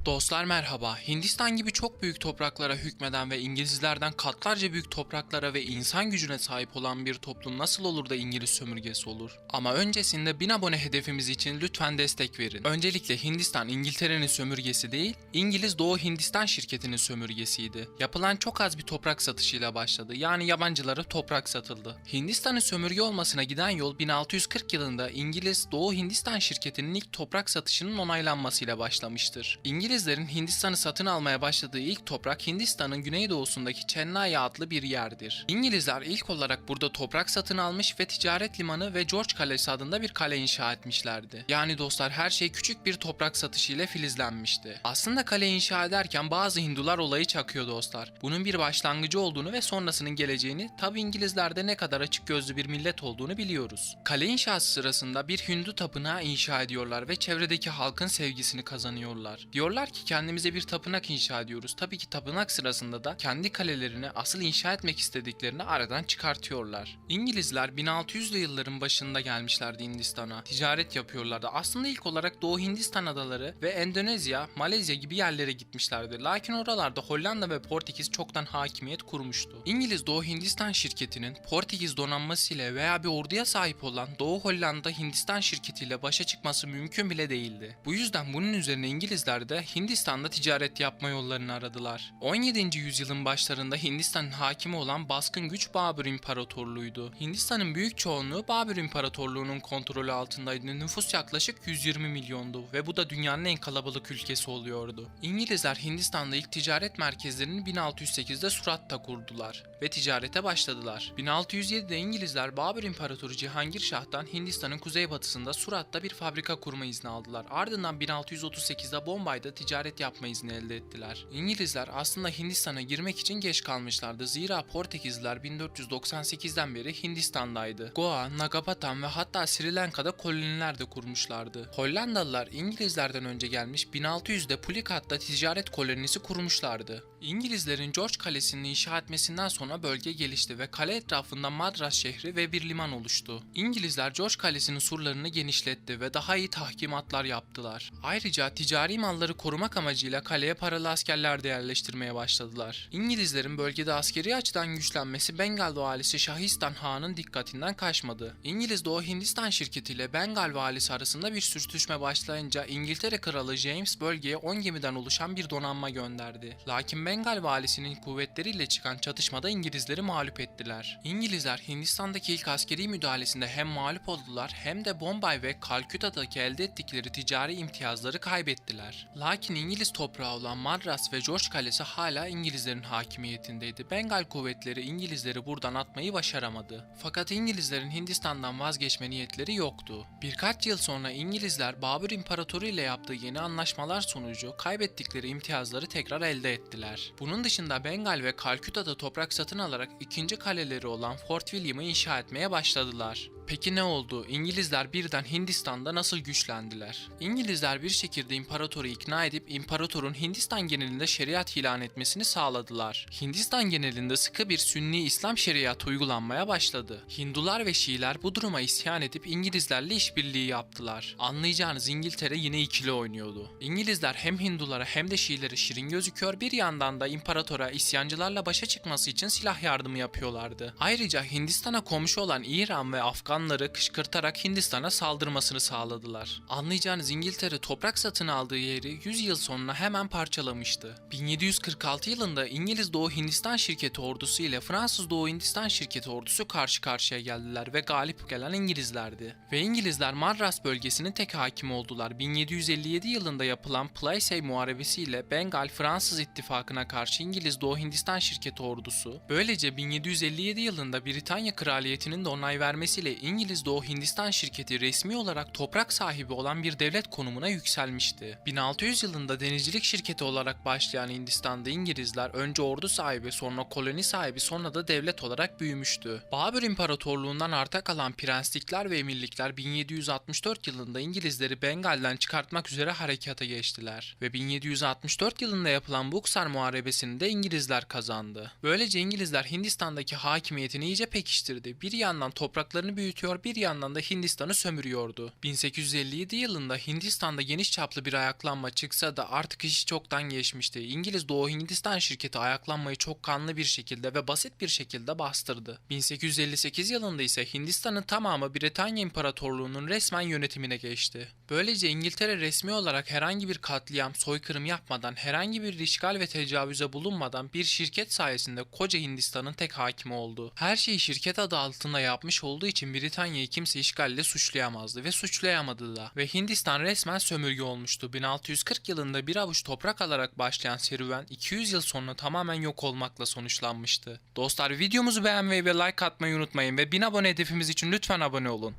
Dostlar merhaba. Hindistan gibi çok büyük topraklara hükmeden ve İngilizlerden katlarca büyük topraklara ve insan gücüne sahip olan bir toplum nasıl olur da İngiliz sömürgesi olur? Ama öncesinde 1000 abone hedefimiz için lütfen destek verin. Öncelikle Hindistan İngiltere'nin sömürgesi değil, İngiliz Doğu Hindistan şirketinin sömürgesiydi. Yapılan çok az bir toprak satışıyla başladı. Yani yabancılara toprak satıldı. Hindistan'ın sömürge olmasına giden yol 1640 yılında İngiliz Doğu Hindistan şirketinin ilk toprak satışının onaylanmasıyla başlamıştır. İngilizlerin Hindistan'ı satın almaya başladığı ilk toprak Hindistan'ın güneydoğusundaki Chennai adlı bir yerdir. İngilizler ilk olarak burada toprak satın almış ve ticaret limanı ve George Kalesi adında bir kale inşa etmişlerdi. Yani dostlar her şey küçük bir toprak satışı ile filizlenmişti. Aslında kale inşa ederken bazı Hindular olayı çakıyor dostlar. Bunun bir başlangıcı olduğunu ve sonrasının geleceğini, tabi İngilizlerde ne kadar açık gözlü bir millet olduğunu biliyoruz. Kale inşası sırasında bir Hindu tapınağı inşa ediyorlar ve çevredeki halkın sevgisini kazanıyorlar. Diyorlar ki kendimize bir tapınak inşa ediyoruz. Tabii ki tapınak sırasında da kendi kalelerini asıl inşa etmek istediklerini aradan çıkartıyorlar. İngilizler 1600'lü yılların başında gelmişlerdi Hindistan'a. Ticaret yapıyorlardı. Aslında ilk olarak Doğu Hindistan adaları ve Endonezya, Malezya gibi yerlere gitmişlerdi. Lakin oralarda Hollanda ve Portekiz çoktan hakimiyet kurmuştu. İngiliz Doğu Hindistan şirketinin Portekiz donanmasıyla veya bir orduya sahip olan Doğu Hollanda Hindistan şirketiyle başa çıkması mümkün bile değildi. Bu yüzden bunun üzerine İngilizler de Hindistan'da ticaret yapma yollarını aradılar. 17. yüzyılın başlarında Hindistan'ın hakimi olan baskın güç Babür İmparatorluğu'ydu. Hindistan'ın büyük çoğunluğu Babür İmparatorluğu'nun kontrolü altındaydı. Nüfus yaklaşık 120 milyondu ve bu da dünyanın en kalabalık ülkesi oluyordu. İngilizler Hindistan'da ilk ticaret merkezlerini 1608'de Surat'ta kurdular ve ticarete başladılar. 1607'de İngilizler Babür İmparatoru Cihangir Şah'tan Hindistan'ın kuzeybatısında Surat'ta bir fabrika kurma izni aldılar. Ardından 1638'de Bombay'da ticaret yapma izni elde ettiler. İngilizler aslında Hindistan'a girmek için geç kalmışlardı. Zira Portekizliler 1498'den beri Hindistan'daydı. Goa, Nagapatan ve hatta Sri Lanka'da koloniler de kurmuşlardı. Hollandalılar İngilizlerden önce gelmiş 1600'de Pulikat'ta ticaret kolonisi kurmuşlardı. İngilizlerin George Kalesi'ni inşa etmesinden sonra bölge gelişti ve kale etrafında Madras şehri ve bir liman oluştu. İngilizler George Kalesi'nin surlarını genişletti ve daha iyi tahkimatlar yaptılar. Ayrıca ticari malları korumak amacıyla kaleye paralı askerler de yerleştirmeye başladılar. İngilizlerin bölgede askeri açıdan güçlenmesi Bengal valisi Şahistan Han'ın dikkatinden kaçmadı. İngiliz Doğu Hindistan şirketi ile Bengal valisi arasında bir sürtüşme başlayınca İngiltere Kralı James bölgeye 10 gemiden oluşan bir donanma gönderdi. Lakin Bengal valisinin kuvvetleriyle çıkan çatışmada İngilizleri mağlup ettiler. İngilizler Hindistan'daki ilk askeri müdahalesinde hem mağlup oldular hem de Bombay ve Kalküta'daki elde ettikleri ticari imtiyazları kaybettiler. Lakin İngiliz toprağı olan Madras ve George Kalesi hala İngilizlerin hakimiyetindeydi. Bengal kuvvetleri İngilizleri buradan atmayı başaramadı. Fakat İngilizlerin Hindistan'dan vazgeçme niyetleri yoktu. Birkaç yıl sonra İngilizler Babür İmparatoru ile yaptığı yeni anlaşmalar sonucu kaybettikleri imtiyazları tekrar elde ettiler. Bunun dışında Bengal ve Kalküta'da toprak satın alarak ikinci kaleleri olan Fort William'ı inşa etmeye başladılar. Peki ne oldu? İngilizler birden Hindistan'da nasıl güçlendiler? İngilizler bir şekilde imparatoru ikna edip imparatorun Hindistan genelinde şeriat ilan etmesini sağladılar. Hindistan genelinde sıkı bir Sünni İslam şeriatı uygulanmaya başladı. Hindular ve Şiiler bu duruma isyan edip İngilizlerle işbirliği yaptılar. Anlayacağınız İngiltere yine ikili oynuyordu. İngilizler hem Hindulara hem de Şiilere şirin gözüküyor, bir yandan da imparatora isyancılarla başa çıkması için silah yardımı yapıyorlardı. Ayrıca Hindistan'a komşu olan İran ve Afganları kışkırtarak Hindistan'a saldırmasını sağladılar. Anlayacağınız İngiltere toprak satın aldığı yeri 100 yıl sonra hemen parçalamıştı. 1746 yılında İngiliz Doğu Hindistan şirketi ordusu ile Fransız Doğu Hindistan şirketi ordusu karşı karşıya geldiler ve galip gelen İngilizlerdi. Ve İngilizler Madras bölgesinin tek hakimi oldular. 1757 yılında yapılan Plassey Muharebesi ile Bengal Fransız ittifakına karşı İngiliz Doğu Hindistan şirketi ordusu, böylece 1757 yılında Britanya Kraliyeti'nin de onay vermesiyle İngiliz Doğu Hindistan şirketi resmi olarak toprak sahibi olan bir devlet konumuna yükselmişti. 1600 yılında denizcilik şirketi olarak başlayan Hindistan'da İngilizler önce ordu sahibi, sonra koloni sahibi, sonra da devlet olarak büyümüştü. Babür İmparatorluğundan arta kalan prenslikler ve emirlikler 1764 yılında İngilizleri Bengal'den çıkartmak üzere harekata geçtiler ve 1764 yılında yapılan Buxar Muharebesi'ni de İngilizler kazandı. Böylece İngilizler Hindistan'daki hakimiyetini iyice pekiştirdi. Bir yandan topraklarını büyütmeye büyütüyor, bir yandan da Hindistan'ı sömürüyordu. 1857 yılında Hindistan'da geniş çaplı bir ayaklanma çıksa da artık iş çoktan geçmişti. İngiliz Doğu Hindistan şirketi ayaklanmayı çok kanlı bir şekilde ve basit bir şekilde bastırdı. 1858 yılında ise Hindistan'ın tamamı Britanya İmparatorluğu'nun resmen yönetimine geçti. Böylece İngiltere resmi olarak herhangi bir katliam, soykırım yapmadan, herhangi bir işgal ve tecavüze bulunmadan bir şirket sayesinde koca Hindistan'ın tek hakimi oldu. Her şeyi şirket adı altında yapmış olduğu için Britanya'yı kimse işgalle suçlayamazdı ve suçlayamadı da. Ve Hindistan resmen sömürge olmuştu. 1640 yılında bir avuç toprak alarak başlayan serüven 200 yıl sonra tamamen yok olmakla sonuçlanmıştı. Dostlar, videomuzu beğenmeyi ve like atmayı unutmayın ve 1000 abone hedefimiz için lütfen abone olun.